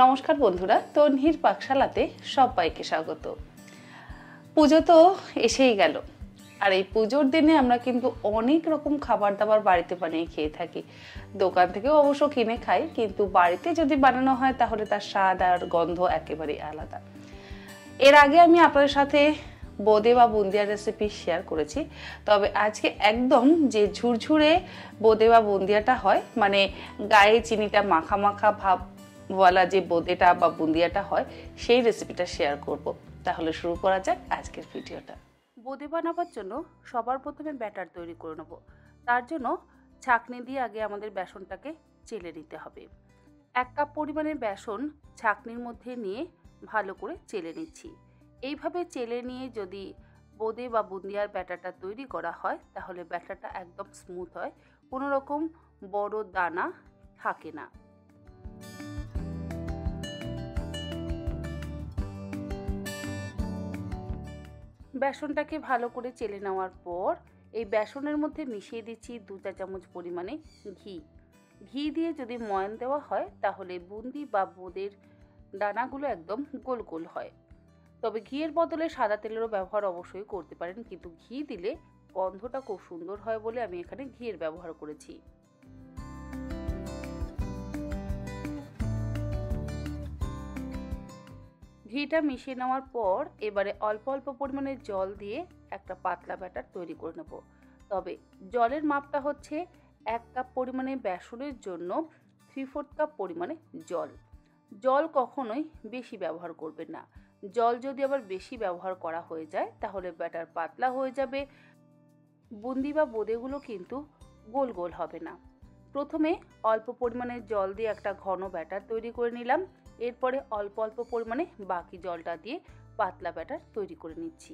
নমস্কার বন্ধুরা, তন্হির পাকশালাতে সবাইকে স্বাগত। পুজো তো এসেই গেল, আর এই পুজোর দিনে আমরা কিন্তু অনেক রকম খাবার দাবার বাড়িতে বানিয়ে খেয়ে থাকি। দোকান থেকেও অবশ্য কিনে খাই, কিন্তু বাড়িতে যদি বানানো হয় তাহলে তার স্বাদ আর গন্ধ একেবারেই আলাদা। এর আগে আমি আপনাদের সাথে বোঁদে বা বুন্দিয়ার রেসিপি শেয়ার করেছি, তবে আজকে একদম যে ঝুরঝুরে বোঁদে বা বুন্দিয়াটা হয়, মানে গায়ে চিনিটা মাখা মাখা ভাব ওয়ালা যে বোঁদেটা বা বুন্দিয়াটা হয়, সেই রেসিপিটা শেয়ার করব। তাহলে শুরু করা যাক আজকের ভিডিওটা। বোঁদে বানাবার জন্য সবার প্রথমে ব্যাটার তৈরি করে নেব। তার জন্য ছাঁকনি দিয়ে আগে আমাদের বেসনটাকে চেলে নিতে হবে। 1 কাপ পরিমাণে বেসন ছাঁকনির মধ্যে নিয়ে ভালো করে চেলে নিচ্ছি। এইভাবে চেলে নিয়ে যদি বোঁদে বা বুন্দিয়ার ব্যাটারটা তৈরি করা হয় তাহলে ব্যাটারটা একদম স্মুথ হয়, কোনো রকম বড় দানা থাকে না। বেসনটাকে ভালো করে চেলে নেওয়ার পর এই বেসনের মধ্যে মিশিয়ে দিচ্ছি 2 চা চামচ পরিমাণে ঘি। ঘি দিয়ে যদি ময়ান দেওয়া হয় তাহলে বুন্দি বা বোঁদের দানাগুলো একদম গোল গোল হয়। তবে ঘিয়ের বদলে সাদা তেলেরও ব্যবহার অবশ্যই করতে পারেন, কিন্তু ঘি দিলে গন্ধটা খুব সুন্দর হয় বলে আমি এখানে ঘিয়ের ব্যবহার করেছি। ঘিটা মিশিয়ে নেওয়ার পর এবারে অল্প অল্প পরিমাণে জল দিয়ে একটা পাতলা ব্যাটার তৈরি করে নেব। তবে জলের মাপটা হচ্ছে 1 কাপ পরিমাণে বেসনের জন্য 3/4 কাপ পরিমাণে জল। জল কখনোই বেশি ব্যবহার করবেন না। জল যদি আবার বেশি ব্যবহার করা হয়ে যায় তাহলে ব্যাটার পাতলা হয়ে যাবে, বুন্দি বা বোঁদেগুলো কিন্তু গোল গোল হবে না। প্রথমে অল্প পরিমাণে জল দিয়ে একটা ঘন ব্যাটার তৈরি করে নিলাম। এরপরে অল্প অল্প পরিমাণে বাকি জলটা দিয়ে পাতলা ব্যাটার তৈরি করে নিচ্ছি।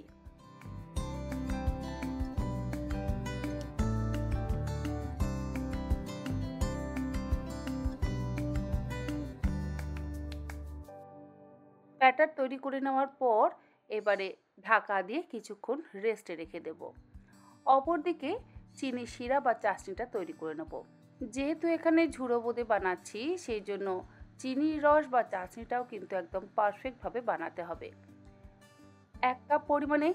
ব্যাটার তৈরি করে নেওয়ার পর এবারে ঢাকা দিয়ে কিছুক্ষণ রেস্টে রেখে দেব। অপরদিকে চিনি শিরা বা চাশনিটা তৈরি করে নেব। যেহেতু এখানে ঝুড়ো বোঁদে বানাচ্ছি, সেই জন্য চিনির রস বা চাশনিটাও কিন্তু একদম পারফেক্টভাবে বানাতে হবে। 1 কাপ পরিমাণে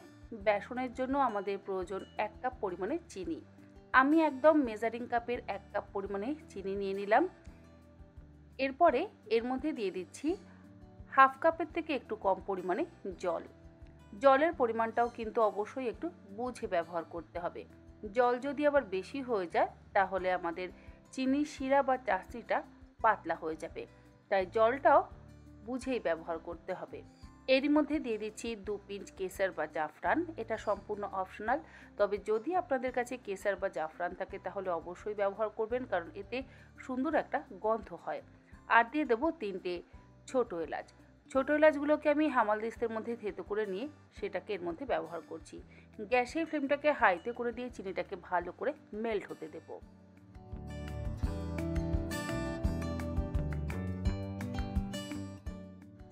বেসনের জন্য আমাদের প্রয়োজন 1 কাপ পরিমাণে চিনি। আমি একদম মেজারিং কাপের 1 কাপ পরিমাণে চিনি নিয়ে নিলাম। এরপরে এর মধ্যে দিয়ে দিচ্ছি 1/2 কাপের থেকে একটু কম পরিমাণে জল। জলের পরিমাণটাও কিন্তু অবশ্যই একটু বুঝে ব্যবহার করতে হবে। জল যদি আবার বেশি হয়ে যায় তাহলে আমাদের চিনি শিরা বা চাশনিটা পাতলা হয়ে যাবে, তাই জলটাও বুঝেই ব্যবহার করতে হবে। এরই মধ্যে দিয়ে দিচ্ছি 2 পিঞ্চ কেশর বা জাফরান। এটা সম্পূর্ণ অপশনাল, তবে যদি আপনাদের কাছে কেশর বা জাফরান থাকে তাহলে অবশ্যই ব্যবহার করবেন, কারণ এতে সুন্দর একটা গন্ধ হয়। আর দিয়ে দেবো 3টে ছোটো এলাচ। ছোটো এলাচগুলোকে আমি হামালদিস্তের মধ্যে থেতো করে নিয়ে সেটাকে এর মধ্যে ব্যবহার করছি। গ্যাসের ফ্লেমটাকে হাইতে করে দিয়ে চিনিটাকে ভালো করে মেল্ট হতে দেব।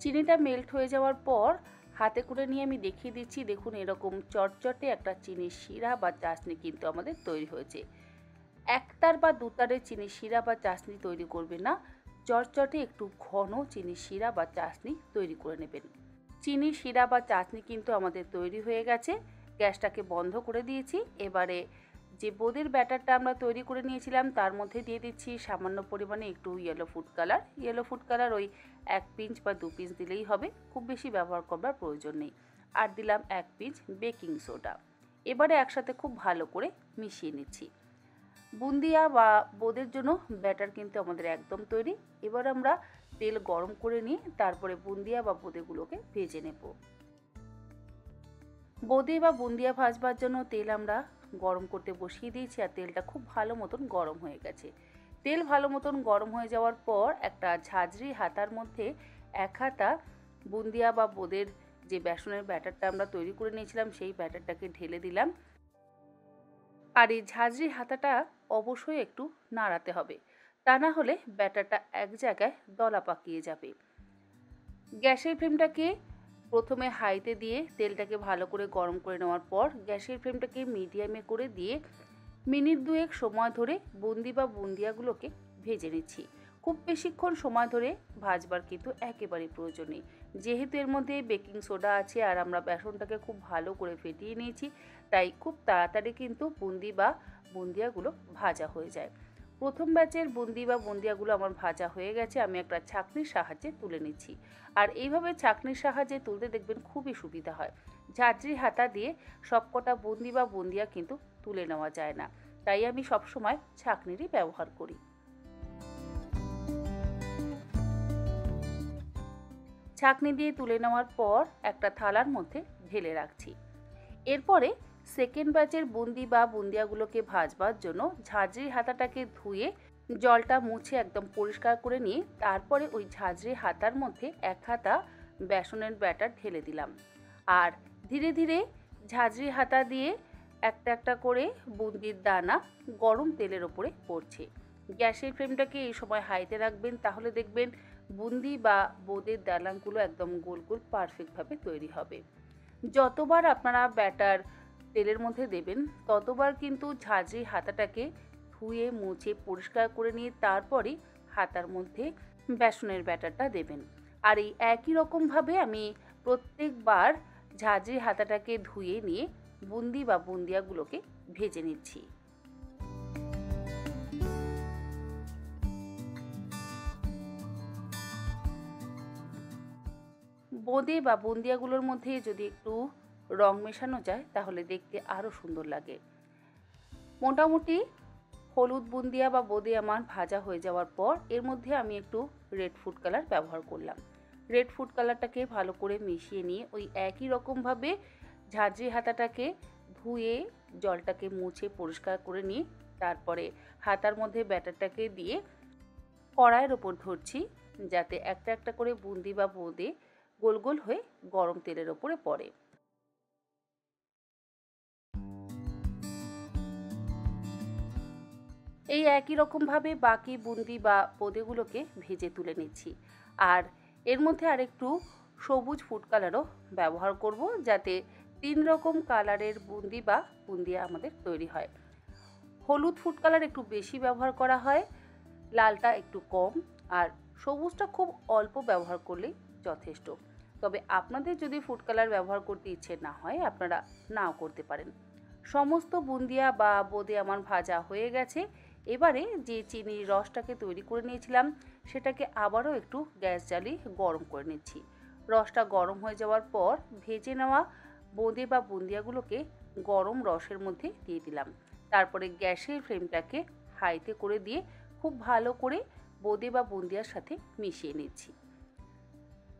চিনিটা মেল্ট হয়ে যাওয়ার পর হাতে করে নিয়ে আমি দেখিয়ে দিচ্ছি, দেখুন এরকম চটচটে একটা চিনির শিরা বা চাশনি কিন্তু আমাদের তৈরি হয়েছে। একতার বা দুতারের চিনি শিরা বা চাশনি তৈরি করবেন না, চটচটে একটু ঘন চিনি শিরা বা চাশনি তৈরি করে নেবেন। চিনি শিরা বা চাশনি কিন্তু আমাদের তৈরি হয়ে গেছে। গ্যাসটাকে বন্ধ করে দিয়েছি। এবারে যে বোঁদের ব্যাটারটা আমরা তৈরি করে নিয়েছিলাম তার মধ্যে দিয়ে দিচ্ছি সামান্য পরিমাণে একটু yellow food colour. Yellow food colour ওই 1 পিঞ্চ বা 2 পিঞ্চ দিলেই হবে, খুব বেশি ব্যবহার করবার প্রয়োজন নেই। আর দিলাম 1 পিঞ্চ বেকিং সোডা। এবারে একসাথে খুব ভালো করে মিশিয়ে নিচ্ছি। বুন্দিয়া বা বোঁদের জন্য ব্যাটার কিন্তু আমাদের একদম তৈরি। এবার আমরা তেল গরম করে নিয়ে তারপরে বুন্দিয়া বা বোঁদেগুলোকে ভেজে নেব। বোঁদে বা বুন্দিয়া ভাজবার জন্য তেল আমরা গরম করতে বসিয়ে দিয়েছি, আর তেলটা খুব ভালো মতন গরম হয়ে গেছে। তেল ভালো মতন গরম হয়ে যাওয়ার পর একটা ঝাঁঝরি হাতার মধ্যে 1 হাতা বুন্দিয়া বা বোঁদের যে বেসনের ব্যাটারটা আমরা তৈরি করে নিয়েছিলাম সেই ব্যাটারটাকে ঢেলে দিলাম। আর এই ঝাঁঝরি হাতাটা অবশ্যই একটু নাড়াতে হবে, তা না হলে ব্যাটারটা এক জায়গায় দলা পাকিয়ে যাবে। গ্যাসের ফ্লেমটাকে প্রথমে হাইতে দিয়ে তেলটাকে ভালো করে গরম করে নেওয়ার পর গ্যাসের ফ্লেমটাকে মিডিয়ামে করে দিয়ে মিনিট 2 সময় ধরে বুন্দি বা বুন্দিয়াগুলোকে ভেজে নিচ্ছি। খুব বেশিক্ষণ সময় ধরে ভাজবার কিন্তু একেবারেই প্রয়োজন নেই, যেহেতু এর মধ্যে বেকিং সোডা আছে আর আমরা বেসনটাকে খুব ভালো করে ফেটিয়ে নিয়েছি, তাই খুব তাড়াতাড়ি কিন্তু বুন্দি বা বুন্দিয়াগুলো ভাজা হয়ে যায়। প্রথম ব্যাচের বুন্দি বা বুন্দিয়াগুলো আমার ভাজা হয়ে গেছে, আমি একটা ছাঁকনির সাহায্যে তুলে নিচ্ছি। আর এইভাবে ছাঁকনির সাহায্যে তুলতে দেখবেন খুবই সুবিধা হয়। ঝাঁঝরি হাতা দিয়ে সবকটা বুন্দি বা বুন্দিয়া কিন্তু তুলে নেওয়া যায় না, তাই আমি সবসময় ছাঁকনিরই ব্যবহার করি। ছাঁকনি দিয়ে তুলে নেওয়ার পর একটা থালার মধ্যে ঢেলে রাখছি। এরপরে সেকেন্ড ব্যাচের বুন্দি বা বুন্দিয়াগুলোকে ভাজবার জন্য ঝাঁঝরি হাতাটাকে ধুয়ে জলটা মুছে একদম পরিষ্কার করে নিয়ে তারপরে ওই ঝাঁঝরি হাতার মধ্যে এক হাতা বেসনের ব্যাটার ঢেলে দিলাম। আর ধীরে ধীরে ঝাঁঝরি হাতা দিয়ে একটা একটা করে বুন্দির দানা গরম তেলের ওপরে পড়ছে। গ্যাসের ফ্লেমটাকে এই সময় হাইতে রাখবেন, তাহলে দেখবেন বুন্দি বা বোঁদের দানাগুলো একদম গোল গোল পারফেক্টভাবে তৈরি হবে। যতবার আপনারা ব্যাটার তেলের মধ্যে দেবেন ততবার কিন্তু ঝাঁঝরি হাতাটাকে ধুয়ে মুছে পরিষ্কার করে নিয়ে তারপরে হাতার মধ্যে বেসনের ব্যাটারটা দেবেন। আর এই একই রকমভাবে আমি প্রত্যেকবার ঝাঁঝরি হাতাটাকে ধুয়ে নিয়ে বুন্দি বা বুন্দিয়াগুলোকে ভেজে নিচ্ছি। বোঁদে বা বুন্দিয়াগুলোর মধ্যে যদি একটু রং মেশানো যায় তাহলে দেখতে আরও সুন্দর লাগে। মোটামুটি হলুদ বুন্দিয়া বা বোঁদে আমার ভাজা হয়ে যাওয়ার পর এর মধ্যে আমি একটু রেড ফুড কালার ব্যবহার করলাম। রেড ফুড কালারটাকে ভালো করে মিশিয়ে নিয়ে ওই একই রকমভাবে ঝাঁঝরি হাতাটাকে ধুয়ে জলটাকে মুছে পরিষ্কার করে নিয়ে তারপরে হাতার মধ্যে ব্যাটারটাকে দিয়ে কড়াইয়ের ওপর ধরছি, যাতে একটা একটা করে বুন্দি বা বোঁদে গোল গোল হয়ে গরম তেলের ওপরে পড়ে। এই একই রকমভাবে বাকি বুন্দি বা বোঁদেগুলোকে ভেজে তুলে নিচ্ছি। আর এর মধ্যে আরেকটু সবুজ ফুড কালারও ব্যবহার করব, যাতে 3 রকম কালারের বুন্দি বা বুন্দিয়া আমাদের তৈরি হয়। হলুদ ফুড কালার একটু বেশি ব্যবহার করা হয়, লালটা একটু কম, আর সবুজটা খুব অল্প ব্যবহার করলেই যথেষ্ট। তবে আপনাদের যদি ফুড কালার ব্যবহার করতে ইচ্ছে না হয় আপনারা নাও করতে পারেন। সমস্ত বুন্দিয়া বা বোঁদে আমার ভাজা হয়ে গেছে। এবারে যে চিনির রসটাকে তৈরি করে নিয়েছিলাম সেটাকে আবারও একটু গ্যাস জ্বালিয়ে গরম করে নিচ্ছি। রসটা গরম হয়ে যাওয়ার পর ভেজে নেওয়া বোঁদে বা বুন্দিয়াগুলোকে গরম রসের মধ্যে দিয়ে দিলাম। তারপরে গ্যাসের ফ্লেমটাকে হাইতে করে দিয়ে খুব ভালো করে বোঁদে বা বুন্দিয়ার সাথে মিশিয়ে নিচ্ছি।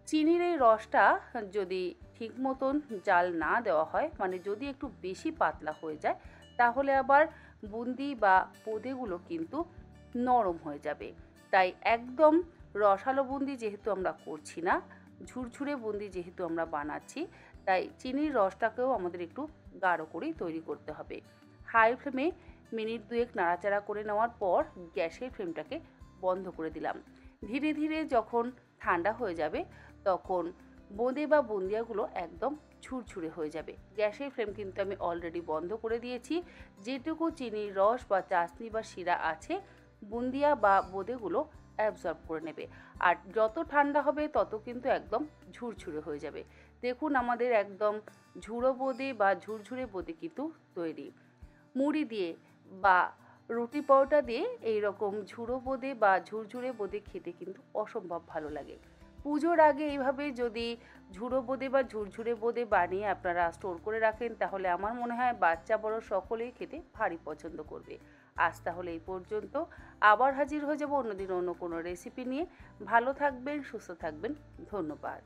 চিনির এই রসটা যদি ঠিক মতন জাল না দেওয়া হয়, মানে যদি একটু বেশি পাতলা হয়ে যায়, তাহলে আবার বুন্দি বা বোঁদেগুলো কিন্তু নরম হয়ে যাবে। তাই একদম রসালো বুন্দি যেহেতু আমরা করছি না, ঝুরঝুরে বুন্দি যেহেতু আমরা বানাচ্ছি, তাই চিনির রসটাকেও আমাদের একটু গাঢ় করেই তৈরি করতে হবে। হাই ফ্লেমে মিনিট 2 নাড়াচাড়া করে নেওয়ার পর গ্যাসের ফ্লেমটাকে বন্ধ করে দিলাম। ধীরে ধীরে যখন ঠান্ডা হয়ে যাবে তখন বোঁদে বা বুন্দিয়াগুলো একদম ঝুরঝুরে হয়ে যাবে। গ্যাসের ফ্লেম কিন্তু আমি অলরেডি বন্ধ করে দিয়েছি। যেটুকু চিনির রস বা চাশনি বা শিরা আছে বুন্দিয়া বা বোঁদেগুলো অ্যাবজর্ব করে নেবে। আর যত ঠান্ডা হবে তত কিন্তু একদম ঝুরঝুরে হয়ে যাবে। দেখুন আমাদের একদম ঝুড়ো বোঁদে বা ঝুরঝুরে বোঁদে কিন্তু তৈরি। মুড়ি দিয়ে বা রুটি পরোটা দিয়ে এইরকম ঝুড়ো বোঁদে বা ঝুরঝুরে বোঁদে খেতে কিন্তু অসম্ভব ভালো লাগে। পুজোর আগে এইভাবে যদি ঝুড়ো বোঁদে বা ঝুরঝুরে বোঁদে বানিয়ে আপনারা স্টোর করে রাখেন তাহলে আমার মনে হয় বাচ্চা বড় সকলেই খেতে ভারী পছন্দ করবে। আজ তাহলে এই পর্যন্ত, আবার হাজির হয়ে যাব অন্যদিন অন্য কোনো রেসিপি নিয়ে। ভালো থাকবেন, সুস্থ থাকবেন, ধন্যবাদ।